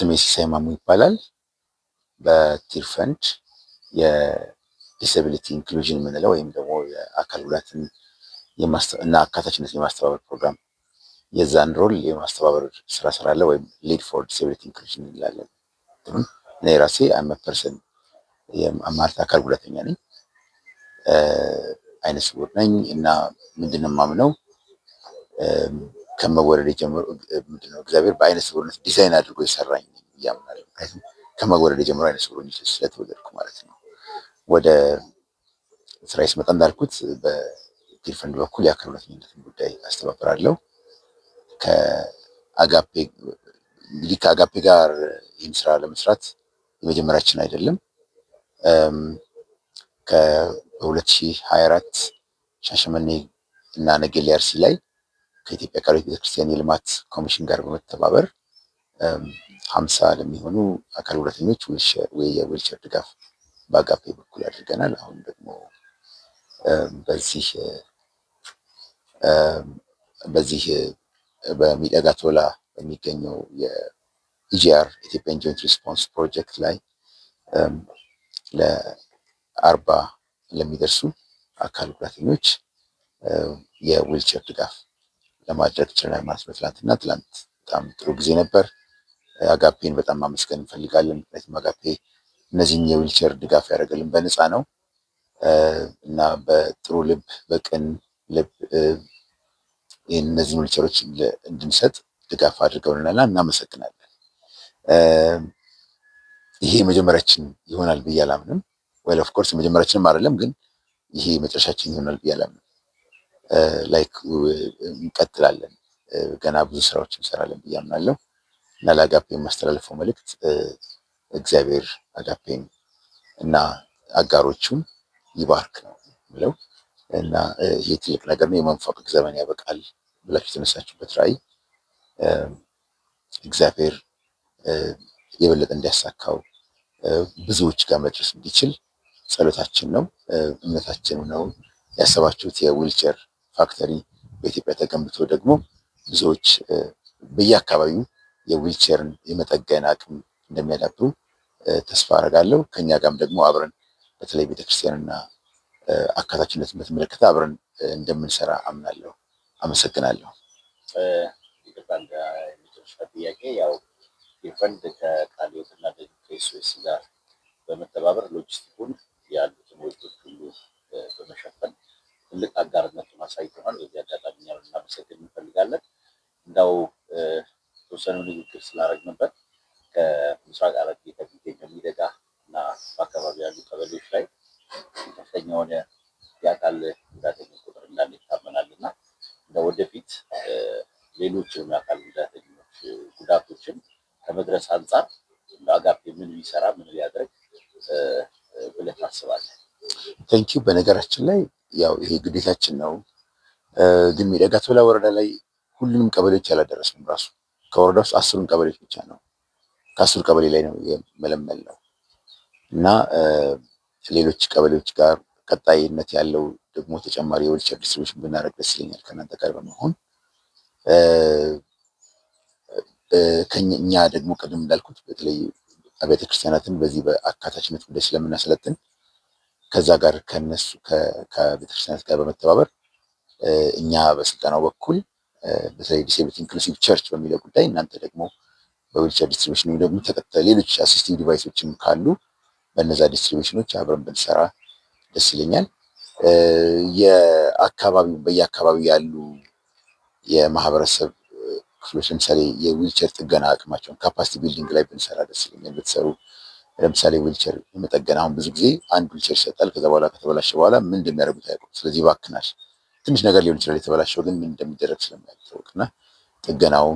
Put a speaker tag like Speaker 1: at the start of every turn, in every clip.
Speaker 1: ስሜ ሲሳይ ማሙ ይባላል። በቲር ፈንድ የዲስብሊቲ ኢንክሉዥን የምንለው ወይም ደግሞ የአካል ጉዳትን እና አካታችነትን የማስተባበር ፕሮግራም የዛን ሮል የማስተባበር ስራ ስራለ ወይም ሊድ ፎር ዲስብሊቲ ኢንክሉዥን እንላለን። እኔ ራሴ አም ፐርሰን የማርት አካል ጉዳተኛ ነኝ፣ አይነ ስውር ነኝ እና ምንድነው የማምነው ከመወለዴ ጀምሮ ምንድነው እግዚአብሔር በአይነ ስውርነት ዲዛይን አድርጎ የሰራኝ ያምናል። ምክንያቱም ከመወለዴ ጀምሮ አይነ ስውር ስለተወለድኩ ማለት ነው። ወደ ስራዬ ስመጣ እንዳልኩት በቲር ፈንድ በኩል የአካል ጉዳተኝነትን ጉዳይ አስተባብራለሁ። ከአጋፔ ጋር ይህን ስራ ለመስራት የመጀመሪያችን አይደለም። ከ2024 ሻሸመኔ እና ነገሌ አርሲ ላይ ከኢትዮጵያ ቃልዮት ቤተክርስቲያን የልማት ኮሚሽን ጋር በመተባበር 50 ለሚሆኑ አካል ጉዳተኞች የዊልቸር ድጋፍ በአጋፔ በኩል አድርገናል። አሁን ደግሞ በዚህ በሚደጋ ቶላ በሚገኘው የኢጂአር ኢትዮጵያን ጆይንት ሪስፖንስ ፕሮጀክት ላይ ለ40 ለሚደርሱ አካል ጉዳተኞች የዊልቸር ድጋፍ ለማድረግ ችለናል ማለት ነው። ትላንት በጣም ጥሩ ጊዜ ነበር። አጋፔን በጣም ማመስገን እንፈልጋለን። ምክንያቱም አጋፔ እነዚህን የዊልቸር ድጋፍ ያደረገልን በነፃ ነው እና በጥሩ ልብ በቅን ልብ እነዚህን ዊልቸሮች እንድንሰጥ ድጋፍ አድርገውልናል። እናመሰግናለን። ይሄ መጀመሪያችን ይሆናል ብዬ አላምንም። ዌል ኦፍ ኮርስ መጀመሪያችንም አይደለም፣ ግን ይሄ መጨረሻችን ይሆናል ብዬ አላምንም። ላይክ እንቀጥላለን፣ ገና ብዙ ስራዎች እንሰራለን ብዬ አምናለሁ እና ለአጋፔ የማስተላልፈው መልእክት እግዚአብሔር አጋፔን እና አጋሮቹን ይባርክ ነው ብለው እና ይሄ ትልቅ ነገር ነው። የመንፈቅ ዘመን ያበቃል ብላችሁ የተነሳችሁበት ራዕይ እግዚአብሔር የበለጠ እንዲያሳካው ብዙዎች ጋር መድረስ እንዲችል ጸሎታችን ነው፣ እምነታችን ነው። ያሰባችሁት የዊልቸር ፋክተሪ በኢትዮጵያ ተገንብቶ ደግሞ ብዙዎች በየአካባቢው የዊልቸርን የመጠገን አቅም እንደሚያዳብሩ ተስፋ አደርጋለሁ። ከኛ ጋርም ደግሞ አብረን በተለይ ቤተክርስቲያንና አካታችነትን በተመለከተ አብረን እንደምንሰራ አምናለሁ። አመሰግናለሁ።
Speaker 2: የመጨረሻ ጥያቄ ያው የፈንድ ከቃልዮትና ከኤስኦኤስ ጋር በመተባበር ሎጂስቲኩን ያሉትን ወጪዎች ሁሉ በመሸፈን ትልቅ አጋርነቱን አሳይተናል። በዚህ አጋጣሚ እኛም ልናመሰግን እንፈልጋለን። እንዳው የተወሰኑ ንግግር ስላደረግንበት ከምስራቅ ሐረርጌ ከሚገኘው ሚደጋ እና በአካባቢ ያሉ ቀበሌዎች ላይ ከፍተኛ የሆነ የአካል ጉዳተኞች ቁጥር እንዳለ ይታመናል እና ወደፊት ሌሎች የአካል ጉዳቶችን ከመድረስ አንጻር አጋፔ ምን ሊሰራ ምን ሊያደርግ ብለህ ታስባለህ?
Speaker 1: ቴንኪው። በነገራችን ላይ ያው ይሄ ግዴታችን ነው፣ ግን ሚደጋ ቶላ ወረዳ ላይ ሁሉንም ቀበሌዎች ያላደረስንም። ራሱ ከወረዳ ውስጥ 10 ቀበሌዎች ብቻ ነው፣ ከ10 ቀበሌ ላይ ነው የመለመል ነው እና ሌሎች ቀበሌዎች ጋር ቀጣይነት ያለው ደግሞ ተጨማሪ የዊልቸር ዲስትሪቢዩሽን ብናደርግ ደስ ይለኛል ከእናንተ ጋር በመሆን። ከኛ ደግሞ ቅድም እንዳልኩት በተለይ አብያተ ክርስቲያናትን በዚህ በአካታችነት ጉዳይ ስለምናሰለጥን ከዛ ጋር ከቤተክርስቲያናት ጋር በመተባበር እኛ በስልጠናው በኩል በተለይ ዲስብሊቲ ኢንክሉሲቭ ቸርች በሚለው ጉዳይ እናንተ ደግሞ በዊልቸር ዲስትሪቢዩሽን ደግሞ ሌሎች አሲስቲቭ ዲቫይሶችም ካሉ በነዛ ዲስትሪቢዩሽኖች አብረን ብንሰራ ደስ ይለኛል። በየአካባቢው ያሉ የማህበረሰብ ክፍሎች ለምሳሌ የዊልቸር ጥገና አቅማቸውን ካፓሲቲ ቢልዲንግ ላይ ብንሰራ ደስ ይለኛል ብትሰሩ። ለምሳሌ ዊልቸር የመጠገን አሁን ብዙ ጊዜ አንድ ዊልቸር ይሰጣል፣ ከዛ በኋላ ከተበላሸ በኋላ ምን እንደሚያደርጉት አያውቁም። ስለዚህ ይባክናል። ትንሽ ነገር ሊሆን ይችላል የተበላሸው፣ ግን ምን እንደሚደረግ ስለማይታወቅና ጥገናው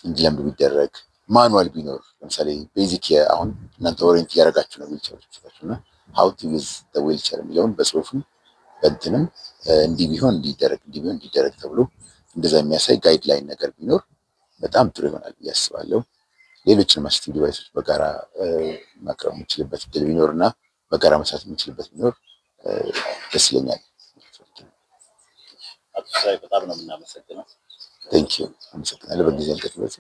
Speaker 1: እንዲለምዱ ቢደረግ ማኑዋል ቢኖር ለምሳሌ ቤዚክ አሁን እናንተ ኦሪየንት እያደረጋችሁ ነው ዊልቸሮች እና ሃው ቱ ዩዝ ዘ ዊልቸር የሚለውን በጽሁፍም በእንትንም እንዲህ ቢሆን እንዲደረግ ተብሎ እንደዛ የሚያሳይ ጋይድላይን ነገር ቢኖር በጣም ጥሩ ይሆናል ብዬ አስባለሁ። ሌሎችንም አሲስቲቭ ዲቫይሶች በጋራ ማቅረብ የምንችልበት እድል ቢኖር እና በጋራ መስራት የምንችልበት ቢኖር ደስ ይለኛል።
Speaker 2: አቶ ሲሳይ በጣም ነው የምናመሰግነው።
Speaker 1: ቴንኪው። አመሰግናለሁ። በጊዜ ልቀጥሎት